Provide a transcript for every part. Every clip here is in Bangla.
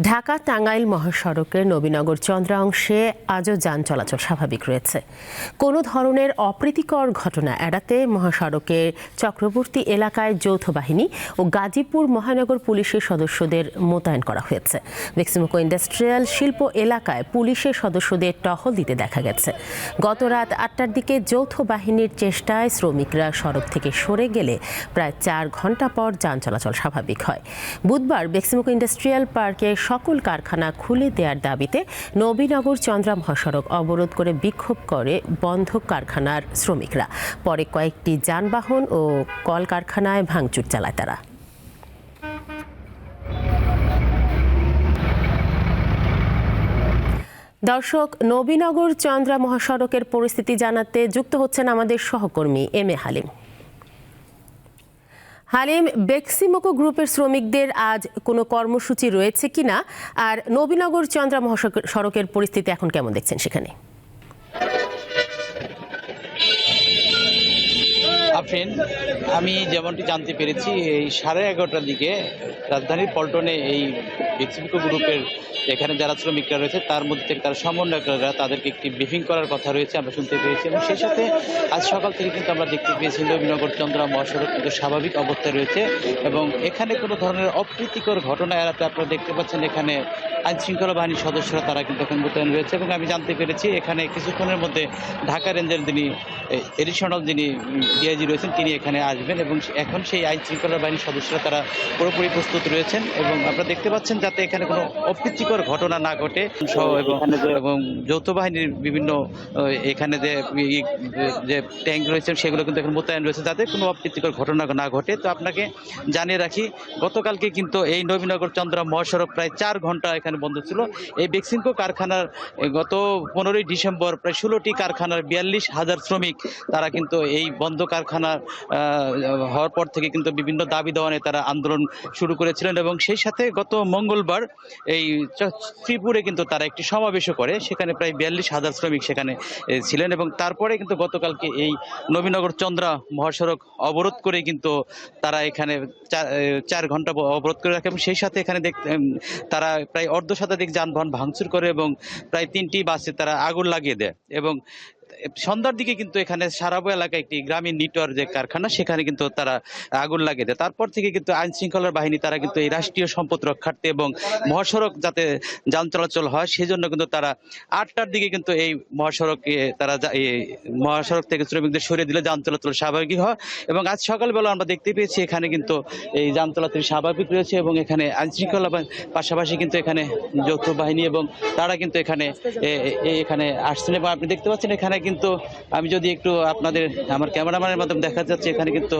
ঢাকা টাঙ্গাইল মহাসড়কের নবীনগর চন্দ্রা অংশে আজও যান চলাচল স্বাভাবিক রয়েছে। কোনো ধরনের অপ্রীতিকর ঘটনা এড়াতে মহাসড়কের চক্রবর্তী এলাকায় যৌথ বাহিনী ও গাজীপুর মহানগর পুলিশের সদস্যদের মোতায়েন করা হয়েছে। বেক্সিমকো ইন্ডাস্ট্রিয়াল শিল্প এলাকায় পুলিশের সদস্যদের টহল দিতে দেখা গেছে। গত রাত ৮টার দিকে যৌথ বাহিনীর চেষ্টায় শ্রমিকরা সড়ক থেকে সরে গেলে প্রায় ৪ ঘন্টা পর যান চলাচল স্বাভাবিক হয়। বুধবার বেক্সিমকো ইন্ডাস্ট্রিয়াল পার্কে সকল কারখানা খুলে দেওয়ার দাবিতে নবীনগর চন্দ্রা মহাসড়ক অবরোধ করে বিক্ষোভ করে বন্ধ কারখানার শ্রমিকরা। পরে কয়েকটি যানবাহন ও কলকারখানায় ভাঙচুর চালায় তারা। দর্শক, নবীনগর চন্দ্রা মহাসড়কের পরিস্থিতি জানাতে যুক্ত হচ্ছেন আমাদের সহকর্মী এম এ হালিম। হালিম, বেক্সিমকো গ্রুপের শ্রমিকদের আজ কোনো কর্মসূচি রয়েছে কিনা, আর নবীনগর চন্দ্রা মহাসড়কের পরিস্থিতি এখন কেমন দেখছেন সেখানে? আফরিন, আমি যেমনটি জানতে পেরেছি এই 11:30টার দিকে রাজধানীর পল্টনে এই বেক্সিমকো গ্রুপের এখানে যারা শ্রমিকরা রয়েছে তার মধ্যে থেকে তারা সমন্বয়করা তাদেরকে একটি ব্রিফিং করার কথা রয়েছে আমরা শুনতে পেয়েছি, এবং সেই সাথে আজ সকাল থেকে কিন্তু আমরা দেখতে পেয়েছি নবীনগর চন্দ্রা মহাসড়ক কিন্তু স্বাভাবিক অবস্থায় রয়েছে এবং এখানে কোনো ধরনের অপ্রীতিকর ঘটনা এড়াতে আপনারা দেখতে পাচ্ছেন এখানে আইনশৃঙ্খলা বাহিনীর সদস্যরা তারা কিন্তু এখন মোতায়েন রয়েছে। এবং আমি জানতে পেরেছি এখানে কিছুক্ষণের মধ্যে ঢাকা রেঞ্জের যিনি এডিশনাল যিনি ডিআইজি রয়েছেন তিনি এখানে আসবেন, এবং এখন সেই আইনশৃঙ্খলা বাহিনীর সদস্যরা তারা পুরোপুরি প্রস্তুত রয়েছেন। এবং আপনারা দেখতে পাচ্ছেন যাতে এখানে কোনো অপ্রীতিকর ঘটনা না ঘটে, এবং যৌথ বাহিনীর বিভিন্ন এখানে যে ট্যাঙ্ক রয়েছে সেগুলো কিন্তু এখন মোতায়েন রয়েছে যাতে কোনো অপ্রীতিকর ঘটনা না ঘটে। তো আপনাকে জানিয়ে রাখি, গতকালকে কিন্তু এই নবীনগর চন্দ্রা মহাসড়ক প্রায় ৪ ঘন্টা এখানে বন্ধ ছিল। এই বেক্সিমকো কারখানার গত 15ই ডিসেম্বর প্রায় 16টি কারখানার 42,000 শ্রমিক তারা কিন্তু এই বন্ধ কারখানা হওয়ার পর থেকে কিন্তু বিভিন্ন দাবি দেওয়া নিয়ে তারা আন্দোলন শুরু করেছিলেন, এবং সেই সাথে গত মঙ্গলবার এই শ্রীপুরে কিন্তু তারা একটি সমাবেশও করে, সেখানে প্রায় 42,000 শ্রমিক সেখানে ছিলেন। এবং তারপরে কিন্তু গতকালকে এই নবীনগর চন্দ্রা মহাসড়ক অবরোধ করে কিন্তু তারা এখানে 4 ঘন্টা অবরোধ করে রাখে, এবং সেই সাথে এখানে তারা প্রায় অর্ধশতাধিক যানবাহন ভাঙচুর করে এবং প্রায় 3টি বাসে তারা আগুন লাগিয়ে দেয়। এবং সন্ধ্যার দিকে কিন্তু এখানে সারাবো এলাকায় একটি গ্রামীণ নিটোয়ার যে কারখানা সেখানে কিন্তু তারা আগুন লাগিয়ে দেয়। তারপর থেকে কিন্তু আইন শৃঙ্খলার বাহিনী তারা কিন্তু এই রাষ্ট্রীয় সম্পদ রক্ষার্থে এবং মহাসড়ক যাতে যান চলাচল হয় সেজন্য কিন্তু তারা 8টার দিকে কিন্তু এই মহাসড়কে তারা মহাসড়ক থেকে শ্রমিকদের সরিয়ে দিলে যান চলাচল স্বাভাবিক হয়। এবং আজ সকালবেলা আমরা দেখতে পেয়েছি এখানে কিন্তু এই যান চলাচল স্বাভাবিক রয়েছে, এবং এখানে আইন শৃঙ্খলা পাশাপাশি কিন্তু এখানে যৌথ বাহিনী এবং তারা কিন্তু এখানে আসছেন। এবং আপনি দেখতে পাচ্ছেন এখানে কিন্তু আমি যদি একটু আপনাদের আমার ক্যামেরাম্যানের মাধ্যমে দেখা যাচ্ছে এখানে কিন্তু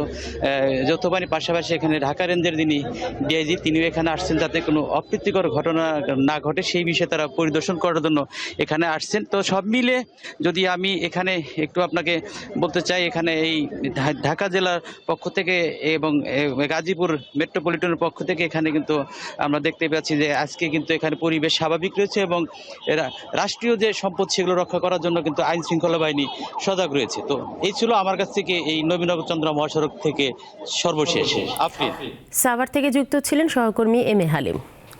যৌথ বাহিনীর পাশাপাশি এখানে ঢাকা রেঞ্জের যিনি ডিআইজি তিনিও এখানে আসছেন যাতে কোনো অপ্রীতিকর ঘটনা না ঘটে সেই বিষয়ে তারা পরিদর্শন করার জন্য এখানে আসছেন। তো সব মিলে যদি আমি এখানে একটু আপনাকে বলতে চাই, এখানে এই ঢাকা জেলার পক্ষ থেকে এবং গাজীপুর মেট্রোপলিটনের পক্ষ থেকে এখানে কিন্তু আমরা দেখতে পাচ্ছি যে আজকে কিন্তু এখানে পরিবেশ স্বাভাবিক রয়েছে, এবং রাষ্ট্রীয় যে সম্পদ সেগুলো রক্ষা করার জন্য কিন্তু আইন শৃঙ্খলা বাহিনী সজাগ রয়েছে। তো এই ছিল আমার কাছ থেকে এই নবীনগর চন্দ্রা মহাসড়ক থেকে সর্বশেষ। সাভার থেকে যুক্ত ছিলেন সহকর্মী এম এ হালিম।